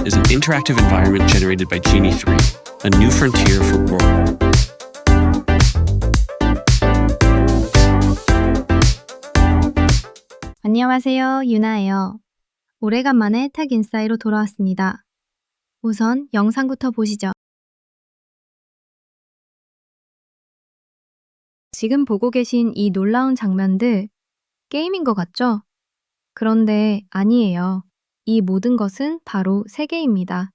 is an interactive environment generated by Genie 3, a new frontier for world. 안녕하세요, 유나예요. 오래간만에 텍인사이로 돌아왔습니다. 우선 영상부터 보시죠. 지금 보고 계신 이 놀라운 장면들, 게임인 것 같죠? 그런데 아니에요. 이 모든 것은 바로 세계입니다.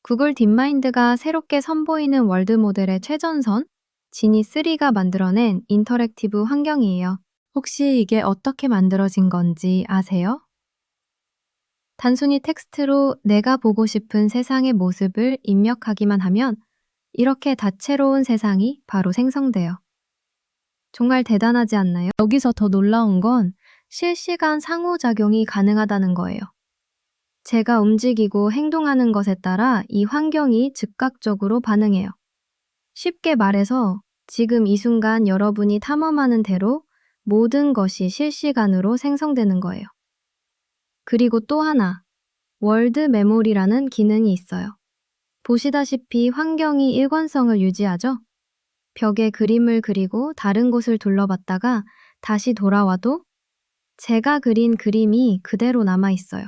구글 딥마인드가 새롭게 선보이는 월드 모델의 최전선, 지니3가 만들어낸 인터랙티브 환경이에요. 혹시 이게 어떻게 만들어진 건지 아세요? 단순히 텍스트로 내가 보고 싶은 세상의 모습을 입력하기만 하면 이렇게 다채로운 세상이 바로 생성돼요. 정말 대단하지 않나요? 여기서 더 놀라운 건 실시간 상호작용이 가능하다는 거예요. 제가 움직이고 행동하는 것에 따라 이 환경이 즉각적으로 반응해요. 쉽게 말해서 지금 이 순간 여러분이 탐험하는 대로 모든 것이 실시간으로 생성되는 거예요. 그리고 또 하나, 월드 메모리라는 기능이 있어요. 보시다시피 환경이 일관성을 유지하죠? 벽에 그림을 그리고 다른 곳을 둘러봤다가 다시 돌아와도 제가 그린 그림이 그대로 남아있어요.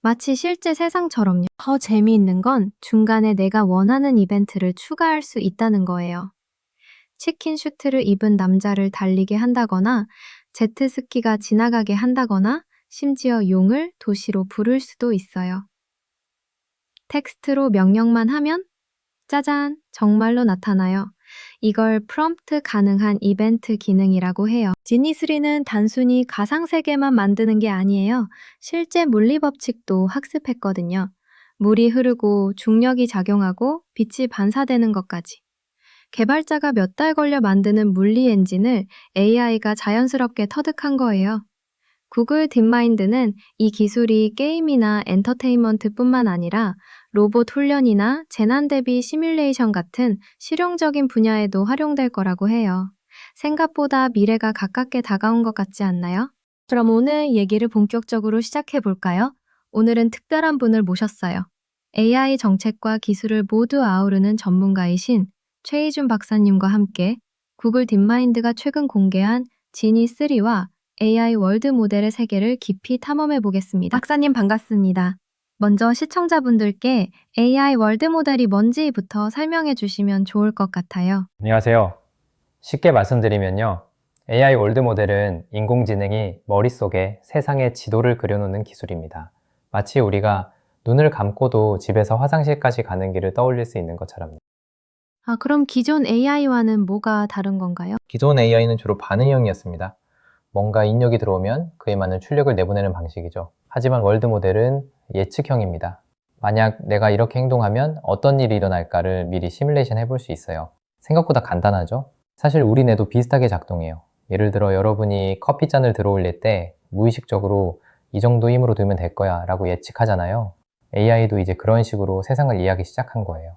마치 실제 세상처럼요. 더 재미있는 건 중간에 내가 원하는 이벤트를 추가할 수 있다는 거예요. 치킨 슈트를 입은 남자를 달리게 한다거나 제트스키가 지나가게 한다거나 심지어 용을 도시로 부를 수도 있어요. 텍스트로 명령만 하면 짜잔! 정말로 나타나요. 이걸 프롬프트 가능한 이벤트 기능이라고 해요. 지니3는 단순히 가상세계만 만드는 게 아니에요. 실제 물리법칙도 학습했거든요. 물이 흐르고 중력이 작용하고 빛이 반사되는 것까지. 개발자가 몇 달 걸려 만드는 물리 엔진을 AI가 자연스럽게 터득한 거예요. 구글 딥마인드는 이 기술이 게임이나 엔터테인먼트뿐만 아니라 로봇 훈련이나 재난 대비 시뮬레이션 같은 실용적인 분야에도 활용될 거라고 해요. 생각보다 미래가 가깝게 다가온 것 같지 않나요? 그럼 오늘 얘기를 본격적으로 시작해 볼까요? 오늘은 특별한 분을 모셨어요. AI 정책과 기술을 모두 아우르는 전문가이신 최희준 박사님과 함께 구글 딥마인드가 최근 공개한 지니3와 AI 월드 모델의 세계를 깊이 탐험해 보겠습니다. 박사님 반갑습니다. 먼저 시청자분들께 AI 월드 모델이 뭔지부터 설명해 주시면 좋을 것 같아요. 안녕하세요. 쉽게 말씀드리면요. AI 월드 모델은 인공지능이 머릿속에 세상의 지도를 그려놓는 기술입니다. 마치 우리가 눈을 감고도 집에서 화장실까지 가는 길을 떠올릴 수 있는 것처럼요. 그럼 기존 AI와는 뭐가 다른 건가요? 기존 AI는 주로 반응형이었습니다. 뭔가 입력이 들어오면 그에 맞는 출력을 내보내는 방식이죠. 하지만 월드 모델은 예측형입니다. 만약 내가 이렇게 행동하면 어떤 일이 일어날까를 미리 시뮬레이션 해볼 수 있어요. 생각보다 간단하죠? 사실 우리 뇌도 비슷하게 작동해요. 예를 들어 여러분이 커피잔을 들어 올릴 때 무의식적으로 이 정도 힘으로 두면 될 거야 라고 예측하잖아요. AI도 이제 그런 식으로 세상을 이해하기 시작한 거예요.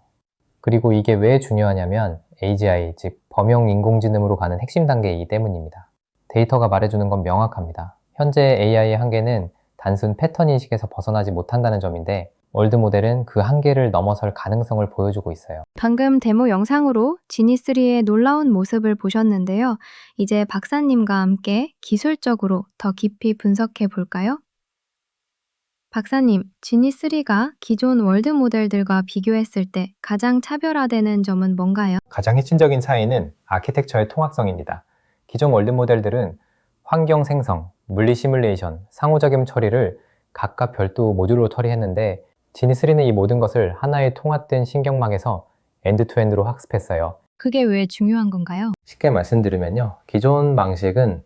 그리고 이게 왜 중요하냐면 AGI, 즉 범용 인공지능으로 가는 핵심 단계이기 때문입니다. 데이터가 말해주는 건 명확합니다. 현재 AI의 한계는 단순 패턴 인식에서 벗어나지 못한다는 점인데 월드 모델은 그 한계를 넘어설 가능성을 보여주고 있어요. 방금 데모 영상으로 지니3의 놀라운 모습을 보셨는데요. 이제 박사님과 함께 기술적으로 더 깊이 분석해 볼까요? 박사님, 지니3가 기존 월드 모델들과 비교했을 때 가장 차별화되는 점은 뭔가요? 가장 핵심적인 차이는 아키텍처의 통합성입니다. 기존 월드 모델들은 환경 생성, 물리 시뮬레이션, 상호작용 처리를 각각 별도 모듈로 처리했는데 지니3는 이 모든 것을 하나의 통합된 신경망에서 엔드투엔드로 학습했어요. 그게 왜 중요한 건가요? 쉽게 말씀드리면요. 기존 방식은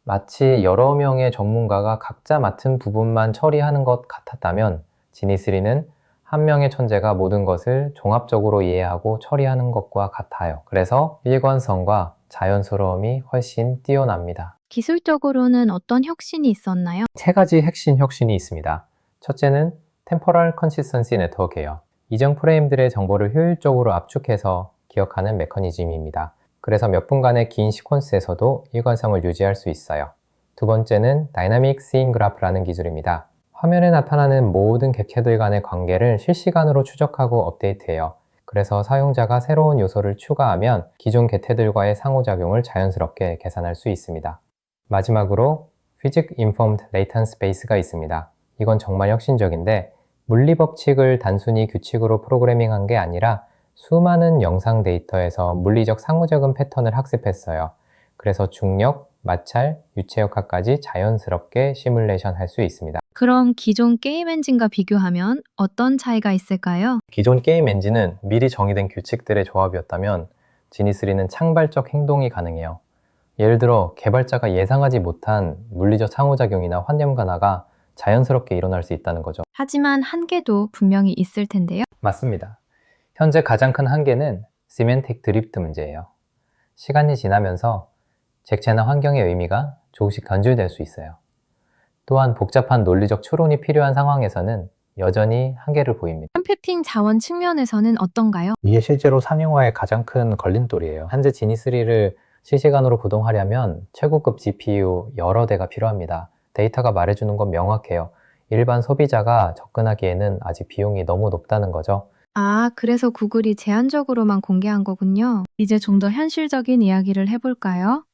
마치 여러 명의 전문가가 각자 맡은 부분만 처리하는 것 같았다면 지니3는 한 명의 천재가 모든 것을 종합적으로 이해하고 처리하는 것과 같아요. 그래서 일관성과 자연스러움이 훨씬 뛰어납니다. 기술적으로는 어떤 혁신이 있었나요? 세 가지 핵심 혁신이 있습니다. 첫째는 Temporal Consistency Network예요. 이전 프레임들의 정보를 효율적으로 압축해서 기억하는 메커니즘입니다. 그래서 몇 분간의 긴 시퀀스에서도 일관성을 유지할 수 있어요. 두 번째는 Dynamic Seeing Graph라는 기술입니다. 화면에 나타나는 모든 객체들 간의 관계를 실시간으로 추적하고 업데이트해요. 그래서 사용자가 새로운 요소를 추가하면 기존 객체들과의 상호작용을 자연스럽게 계산할 수 있습니다. 마지막으로 Physics Informed Latent Space가 있습니다. 이건 정말 혁신적인데 물리 법칙을 단순히 규칙으로 프로그래밍한 게 아니라 수많은 영상 데이터에서 물리적 상호작용 패턴을 학습했어요. 그래서 중력, 마찰, 유체역학까지 자연스럽게 시뮬레이션 할 수 있습니다. 그럼 기존 게임 엔진과 비교하면 어떤 차이가 있을까요? 기존 게임 엔진은 미리 정의된 규칙들의 조합이었다면 지니3는 창발적 행동이 가능해요. 예를 들어 개발자가 예상하지 못한 물리적 상호작용이나 환경 변화가 자연스럽게 일어날 수 있다는 거죠. 하지만 한계도 분명히 있을 텐데요. 맞습니다. 현재 가장 큰 한계는 시멘틱 드리프트 문제예요. 시간이 지나면서 객체나 환경의 의미가 조금씩 변질될 수 있어요. 또한 복잡한 논리적 추론이 필요한 상황에서는 여전히 한계를 보입니다. 컴퓨팅 자원 측면에서는 어떤가요? 이게 실제로 상용화의 가장 큰 걸림돌이에요. 현재 지니3를 실시간으로 구동하려면 최고급 GPU 여러 대가 필요합니다. 데이터가 말해주는 건 명확해요. 일반 소비자가 접근하기에는 아직 비용이 너무 높다는 거죠. 아, 그래서 구글이 제한적으로만 공개한 거군요. 이제 좀 더 현실적인 이야기를 해볼까요?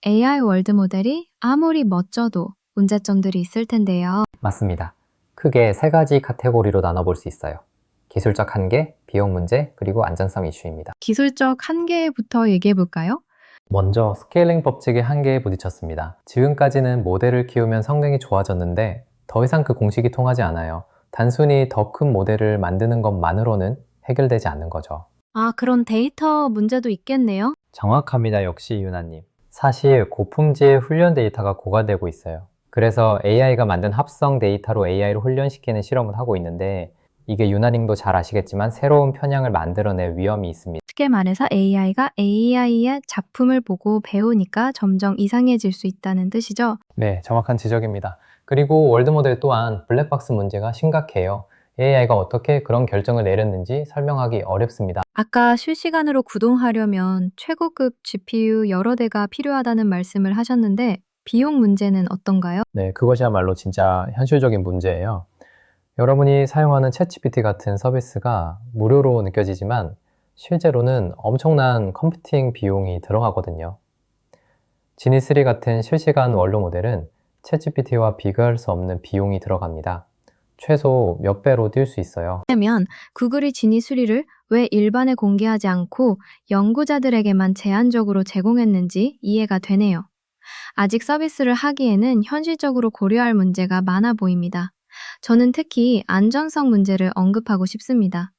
AI 월드 모델이 아무리 멋져도 문제점들이 있을 텐데요. 맞습니다. 크게 세 가지 카테고리로 나눠볼 수 있어요. 기술적 한계, 비용 문제, 그리고 안전성 이슈입니다. 기술적 한계부터 얘기해볼까요? 먼저 스케일링 법칙의 한계에 부딪혔습니다. 지금까지는 모델을 키우면 성능이 좋아졌는데 더 이상 그 공식이 통하지 않아요. 단순히 더 큰 모델을 만드는 것만으로는 해결되지 않는 거죠. 아, 그런 데이터 문제도 있겠네요. 정확합니다. 역시 유나님. 사실 고품질 훈련 데이터가 고갈되고 있어요. 그래서 AI가 만든 합성 데이터로 AI를 훈련시키는 실험을 하고 있는데 이게 유나님도 잘 아시겠지만 새로운 편향을 만들어낼 위험이 있습니다. 쉽게 말해서 AI가 AI의 작품을 보고 배우니까 점점 이상해질 수 있다는 뜻이죠. 네, 정확한 지적입니다. 그리고 월드 모델 또한 블랙박스 문제가 심각해요. AI가 어떻게 그런 결정을 내렸는지 설명하기 어렵습니다. 아까 실시간으로 구동하려면 최고급 GPU 여러 대가 필요하다는 말씀을 하셨는데 비용 문제는 어떤가요? 네, 그것이야말로 진짜 현실적인 문제예요. 여러분이 사용하는 챗GPT 같은 서비스가 무료로 느껴지지만 실제로는 엄청난 컴퓨팅 비용이 들어가거든요. 지니3 같은 실시간 원로 모델은 챗GPT와 비교할 수 없는 비용이 들어갑니다. 최소 몇 배로 뛸 수 있어요. 왜냐면 구글이 지니 수리를 왜 일반에 공개하지 않고 연구자들에게만 제한적으로 제공했는지 이해가 되네요. 아직 서비스를 하기에는 현실적으로 고려할 문제가 많아 보입니다. 저는 특히 안전성 문제를 언급하고 싶습니다.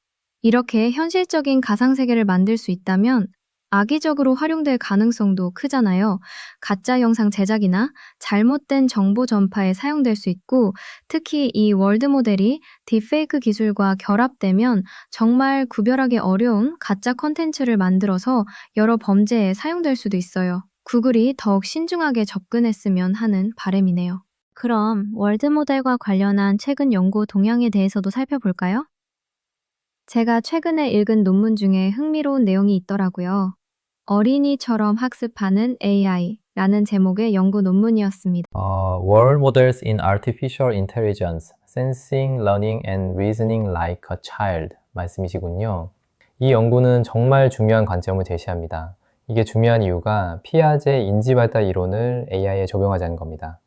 이렇게 현실적인 가상세계를 만들 수 있다면 악의적으로 활용될 가능성도 크잖아요. 가짜 영상 제작이나 잘못된 정보 전파에 사용될 수 있고, 특히 이 월드 모델이 딥페이크 기술과 결합되면 정말 구별하기 어려운 가짜 컨텐츠를 만들어서 여러 범죄에 사용될 수도 있어요. 구글이 더욱 신중하게 접근했으면 하는 바람이네요. 그럼 월드 모델과 관련한 최근 연구 동향에 대해서도 살펴볼까요? 제가 최근에 읽은 논문 중에 흥미로운 내용이 있더라고요. 어린이처럼 학습하는 AI라는 제목의 연구 논문이었습니다. World Models in Artificial Intelligence, Sensing, Learning and Reasoning Like a Child 말씀이시군요. 이 연구는 정말 중요한 관점을 제시합니다. 이게 중요한 이유가 피아제 인지발달 이론을 AI에 적용하자는 겁니다.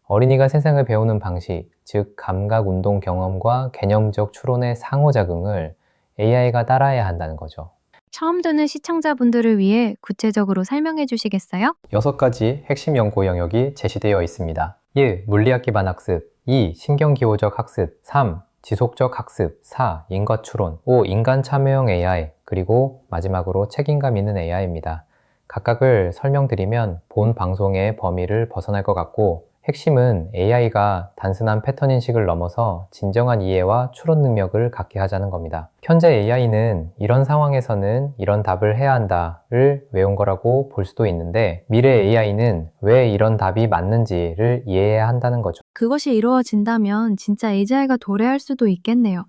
어린이가 세상을 배우는 방식, 즉 감각 운동 경험과 개념적 추론의 상호작용을 AI가 따라야 한다는 거죠. 처음 듣는 시청자분들을 위해 구체적으로 설명해 주시겠어요? 6가지 핵심 연구 영역이 제시되어 있습니다. 1. 물리학 기반 학습 2. 신경기호적 학습 3. 지속적 학습 4. 인것 추론 5. 인간 참여형 AI 그리고 마지막으로 책임감 있는 AI입니다. 각각을 설명드리면 본 방송의 범위를 벗어날 것 같고 핵심은 AI가 단순한 패턴 인식을 넘어서 진정한 이해와 추론 능력을 갖게 하자는 겁니다. 현재 AI는 이런 상황에서는 이런 답을 해야 한다를 외운 거라고 볼 수도 있는데 미래 AI는 왜 이런 답이 맞는지를 이해해야 한다는 거죠. 그것이 이루어진다면 진짜 AI가 도래할 수도 있겠네요.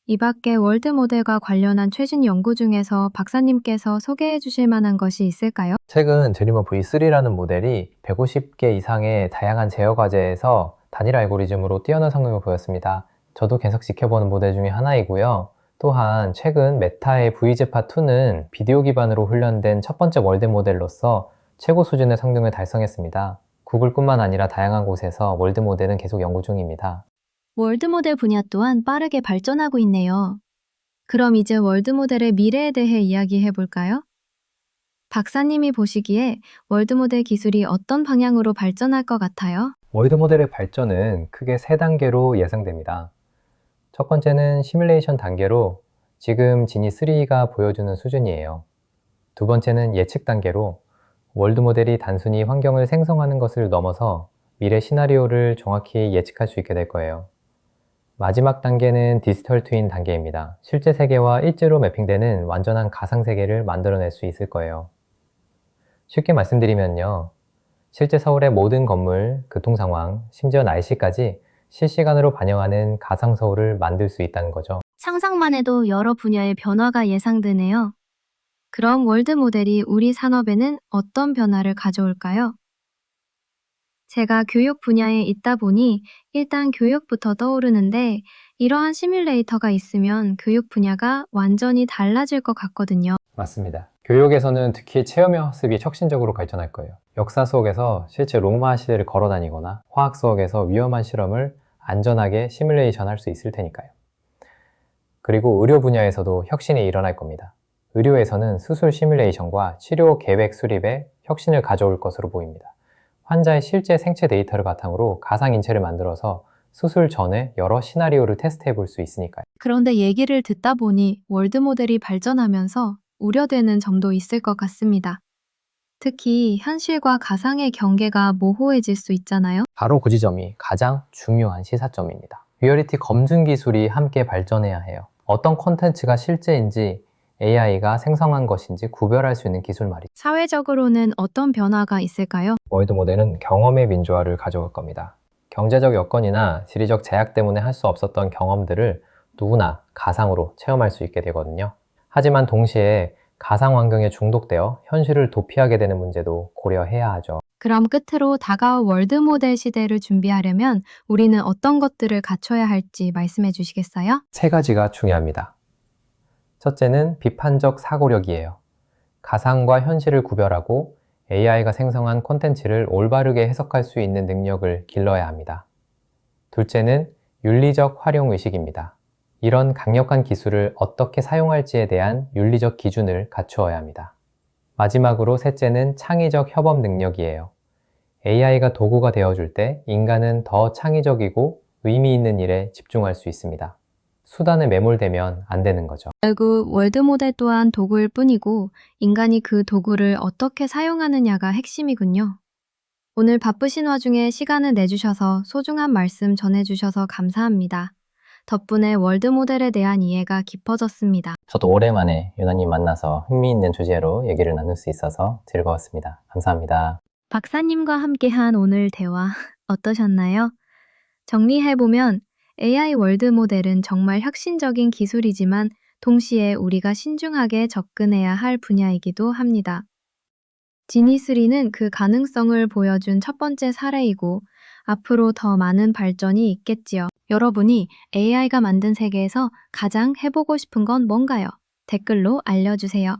이 밖에 월드 모델과 관련한 최신 연구 중에서 박사님께서 소개해 주실 만한 것이 있을까요? 최근 드리머 V3라는 모델이 150개 이상의 다양한 제어 과제에서 단일 알고리즘으로 뛰어난 성능을 보였습니다. 저도 계속 지켜보는 모델 중에 하나이고요. 또한 최근 메타의 VZ파2는 비디오 기반으로 훈련된 첫 번째 월드 모델로서 최고 수준의 성능을 달성했습니다. 구글뿐만 아니라 다양한 곳에서 월드 모델은 계속 연구 중입니다. 월드 모델 분야 또한 빠르게 발전하고 있네요. 그럼 이제 월드 모델의 미래에 대해 이야기해 볼까요? 박사님이 보시기에 월드 모델 기술이 어떤 방향으로 발전할 것 같아요? 월드 모델의 발전은 크게 3단계로 예상됩니다. 첫 번째는 시뮬레이션 단계로 지금 지니3가 보여주는 수준이에요. 두 번째는 예측 단계로 월드 모델이 단순히 환경을 생성하는 것을 넘어서 미래 시나리오를 정확히 예측할 수 있게 될 거예요. 마지막 단계는 디지털 트윈 단계입니다. 실제 세계와 일제로 매핑되는 완전한 가상 세계를 만들어낼 수 있을 거예요. 쉽게 말씀드리면요. 실제 서울의 모든 건물, 교통 상황, 심지어 날씨까지 실시간으로 반영하는 가상 서울을 만들 수 있다는 거죠. 상상만 해도 여러 분야의 변화가 예상되네요. 그럼 월드 모델이 우리 산업에는 어떤 변화를 가져올까요? 제가 교육 분야에 있다 보니 일단 교육부터 떠오르는데 이러한 시뮬레이터가 있으면 교육 분야가 완전히 달라질 것 같거든요. 맞습니다. 교육에서는 특히 체험형 학습이 혁신적으로 발전할 거예요. 역사 수업에서 실제 로마 시대를 걸어 다니거나 화학 수업에서 위험한 실험을 안전하게 시뮬레이션 할 수 있을 테니까요. 그리고 의료 분야에서도 혁신이 일어날 겁니다. 의료에서는 수술 시뮬레이션과 치료 계획 수립에 혁신을 가져올 것으로 보입니다. 환자의 실제 생체 데이터를 바탕으로 가상 인체를 만들어서 수술 전에 여러 시나리오를 테스트해 볼 수 있으니까요. 그런데 얘기를 듣다 보니 월드 모델이 발전하면서 우려되는 점도 있을 것 같습니다. 특히 현실과 가상의 경계가 모호해질 수 있잖아요. 바로 그 지점이 가장 중요한 시사점입니다. 리얼리티 검증 기술이 함께 발전해야 해요. 어떤 콘텐츠가 실제인지 AI가 생성한 것인지 구별할 수 있는 기술 말이죠. 사회적으로는 어떤 변화가 있을까요? 월드 모델은 경험의 민주화를 가져올 겁니다. 경제적 여건이나 지리적 제약 때문에 할 수 없었던 경험들을 누구나 가상으로 체험할 수 있게 되거든요. 하지만 동시에 가상 환경에 중독되어 현실을 도피하게 되는 문제도 고려해야 하죠. 그럼 끝으로 다가올 월드 모델 시대를 준비하려면 우리는 어떤 것들을 갖춰야 할지 말씀해 주시겠어요? 3가지가 중요합니다. 첫째는 비판적 사고력이에요. 가상과 현실을 구별하고 AI가 생성한 콘텐츠를 올바르게 해석할 수 있는 능력을 길러야 합니다. 둘째는 윤리적 활용 의식입니다. 이런 강력한 기술을 어떻게 사용할지에 대한 윤리적 기준을 갖추어야 합니다. 마지막으로 셋째는 창의적 협업 능력이에요. AI가 도구가 되어줄 때 인간은 더 창의적이고 의미 있는 일에 집중할 수 있습니다. 수단에 매몰되면 안 되는 거죠. 결국 월드 모델 또한 도구일 뿐이고 인간이 그 도구를 어떻게 사용하느냐가 핵심이군요. 오늘 바쁘신 와중에 시간을 내주셔서 소중한 말씀 전해주셔서 감사합니다. 덕분에 월드 모델에 대한 이해가 깊어졌습니다. 저도 오랜만에 유나님 만나서 흥미있는 주제로 얘기를 나눌 수 있어서 즐거웠습니다. 감사합니다. 박사님과 함께한 오늘 대화 어떠셨나요? 정리해보면 AI 월드 모델은 정말 혁신적인 기술이지만 동시에 우리가 신중하게 접근해야 할 분야이기도 합니다. 지니3는 그 가능성을 보여준 첫 번째 사례이고 앞으로 더 많은 발전이 있겠지요. 여러분이 AI가 만든 세계에서 가장 해보고 싶은 건 뭔가요? 댓글로 알려주세요.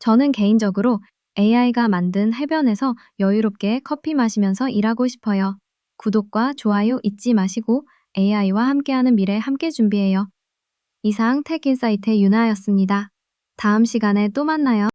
저는 개인적으로 AI가 만든 해변에서 여유롭게 커피 마시면서 일하고 싶어요. 구독과 좋아요 잊지 마시고 AI와 함께하는 미래 함께 준비해요. 이상 테크인사이트의 유나였습니다. 다음 시간에 또 만나요.